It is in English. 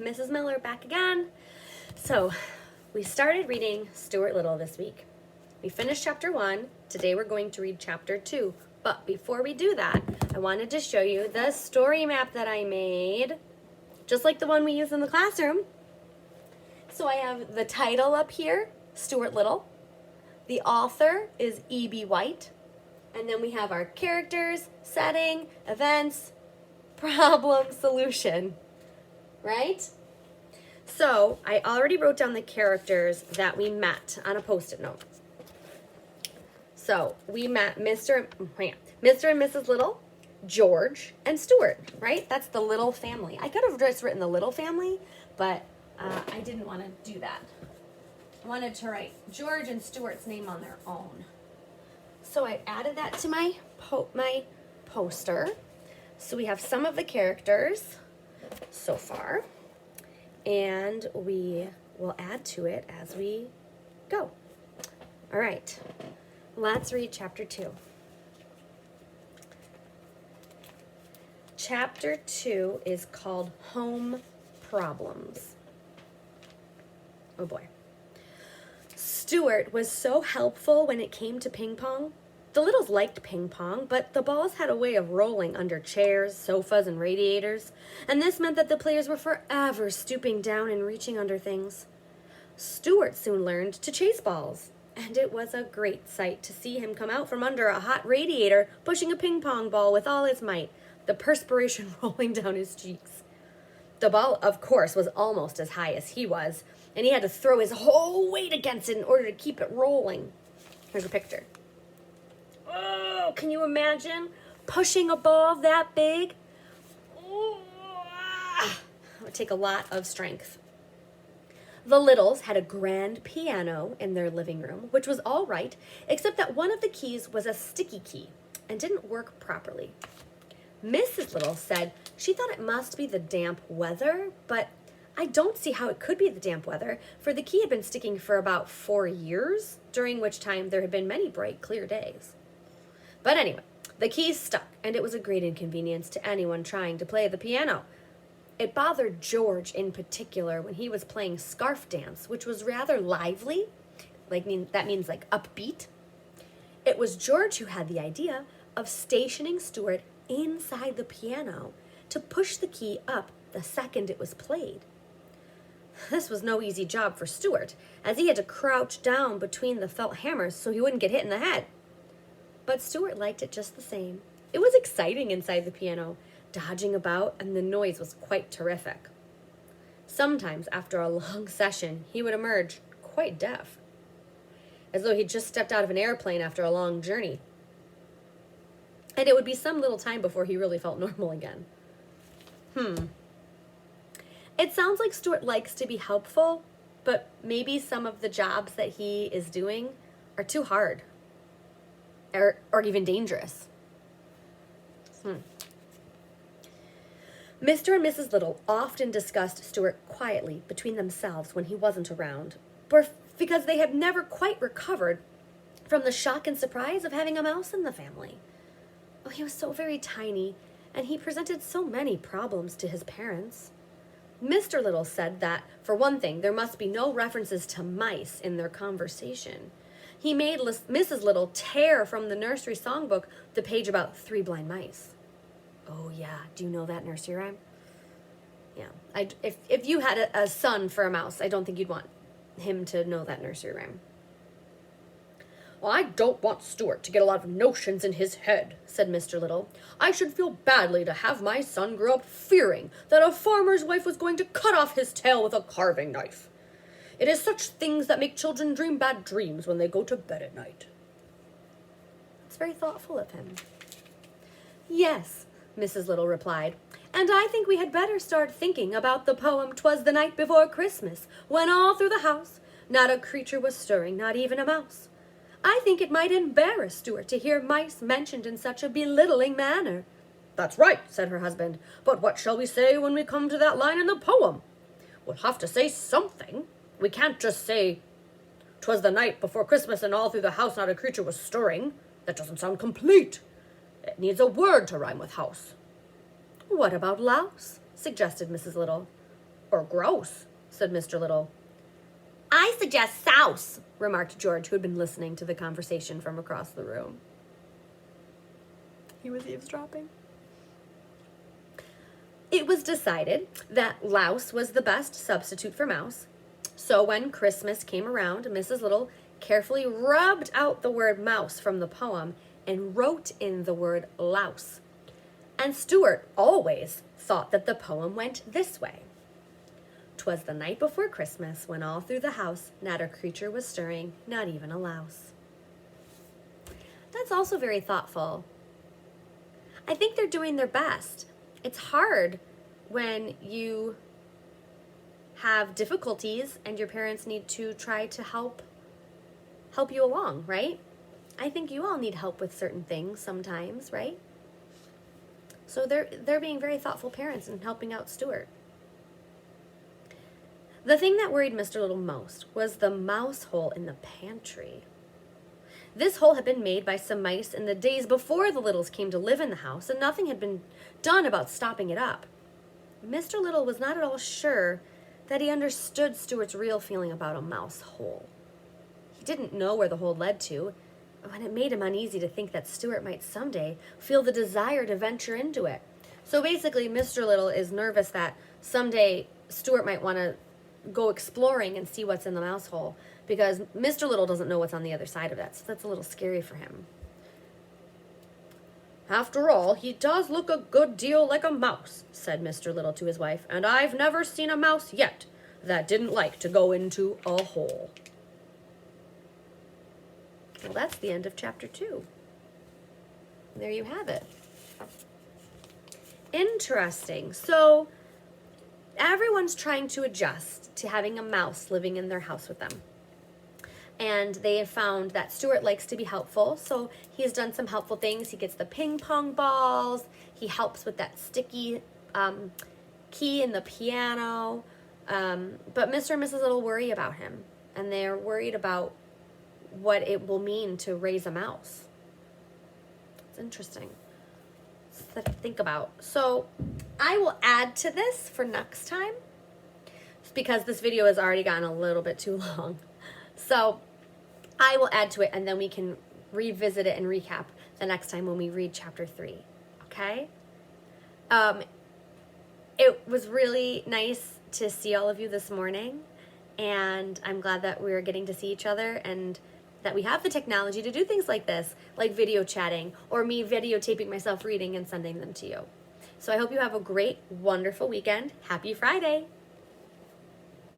Mrs. Miller back again. So, we started reading Stuart Little this week. We finished chapter 1. Today we're going to read chapter 2. But before we do that, I wanted to show you the story map that I made, just like the one we use in the classroom. So I have the title up here, Stuart Little. The author is E.B. White. And then we have our characters, setting, events, problem, solution. Right? So I already wrote down the characters that we met on a Post-it note. So we met Mr. and Mrs. Little, George, and Stuart, right? That's the Little family. I could have just written the Little family, but I didn't want to do that. I wanted to write George and Stuart's name on their own. So I added that to my poster. So we have some of the characters so far, and we will add to it as we go. All right, let's read chapter 2. Chapter 2 is called Home Problems. Oh boy. Stuart was so helpful when it came to ping pong. The Littles liked ping pong, but the balls had a way of rolling under chairs, sofas, and radiators, and this meant that the players were forever stooping down and reaching under things. Stuart soon learned to chase balls, and it was a great sight to see him come out from under a hot radiator, pushing a ping pong ball with all his might, the perspiration rolling down his cheeks. The ball, of course, was almost as high as he was, and he had to throw his whole weight against it in order to keep it rolling. Here's a picture. Oh, can you imagine pushing a ball that big? Oh, it would take a lot of strength. The Littles had a grand piano in their living room, which was all right, except that one of the keys was a sticky key and didn't work properly. Mrs. Little said she thought it must be the damp weather, but I don't see how it could be the damp weather, for the key had been sticking for about 4 years, during which time there had been many bright, clear days. But anyway, the keys stuck, and it was a great inconvenience to anyone trying to play the piano. It bothered George in particular when he was playing scarf dance, which was rather lively, that means upbeat. It was George who had the idea of stationing Stuart inside the piano to push the key up the second it was played. This was no easy job for Stuart, as he had to crouch down between the felt hammers so he wouldn't get hit in the head. But Stuart liked it just the same. It was exciting inside the piano, dodging about, and the noise was quite terrific. Sometimes, after a long session, he would emerge quite deaf, as though he'd just stepped out of an airplane after a long journey. And it would be some little time before he really felt normal again. It sounds like Stuart likes to be helpful, but maybe some of the jobs that he is doing are too hard or even dangerous. Mr. and Mrs. Little often discussed Stuart quietly between themselves when he wasn't around, because they had never quite recovered from the shock and surprise of having a mouse in the family. Oh, he was so very tiny, and he presented so many problems to his parents. Mr. Little said that, for one thing, there must be no references to mice in their conversation. He made Mrs. Little tear from the nursery songbook the page about 3 blind mice. Oh, yeah. Do you know that nursery rhyme? Yeah. If you had a son for a mouse, I don't think you'd want him to know that nursery rhyme. Well, I don't want Stuart to get a lot of notions in his head, said Mr. Little. I should feel badly to have my son grow up fearing that a farmer's wife was going to cut off his tail with a carving knife. It is such things that make children dream bad dreams when they go to bed at night. It's very thoughtful of him. Yes, Mrs. Little replied, and I think we had better start thinking about the poem "'Twas the Night Before Christmas, when all through the house not a creature was stirring, not even a mouse. I think it might embarrass Stuart to hear mice mentioned in such a belittling manner." "That's right," said her husband, "but what shall we say when we come to that line in the poem? We'll have to say something. We can't just say, "'Twas the night before Christmas and all through the house not a creature was stirring." That doesn't sound complete. It needs a word to rhyme with house. "What about louse?" suggested Mrs. Little. or gross, said Mr. Little. I suggest souse, remarked George, who had been listening to the conversation from across the room. He was eavesdropping. It was decided that louse was the best substitute for mouse. So when Christmas came around, Mrs. Little carefully rubbed out the word mouse from the poem and wrote in the word louse. And Stuart always thought that the poem went this way. 'Twas the night before Christmas, when all through the house not a creature was stirring, not even a louse. That's also very thoughtful. I think they're doing their best. It's hard when you have difficulties and your parents need to try to help you along, right? I think you all need help with certain things sometimes, right? So they're being very thoughtful parents and helping out Stuart. The thing that worried Mr. Little most was the mouse hole in the pantry. This hole had been made by some mice in the days before the Littles came to live in the house, and nothing had been done about stopping it up. Mr. Little was not at all sure that he understood Stuart's real feeling about a mouse hole. He didn't know where the hole led to, and it made him uneasy to think that Stuart might someday feel the desire to venture into it. So basically, Mr. Little is nervous that someday Stuart might want to go exploring and see what's in the mouse hole, because Mr. Little doesn't know what's on the other side of that, so that's a little scary for him. After all, he does look a good deal like a mouse, said Mr. Little to his wife, and I've never seen a mouse yet that didn't like to go into a hole. Well, that's the end of chapter 2. There you have it. Interesting. So everyone's trying to adjust to having a mouse living in their house with them. And they have found that Stuart likes to be helpful, so he's done some helpful things. He gets the ping pong balls. He helps with that sticky key in the piano. But Mr. and Mrs. Little worry about him, and they're worried about what it will mean to raise a mouse. It's interesting to think about. So I will add to this for next time, because this video has already gotten a little bit too long. So I will add to it, and then we can revisit it and recap the next time when we read chapter 3, okay? It was really nice to see all of you this morning, and I'm glad that we're getting to see each other and that we have the technology to do things like this, like video chatting, or me videotaping myself reading and sending them to you. So I hope you have a great, wonderful weekend. Happy Friday!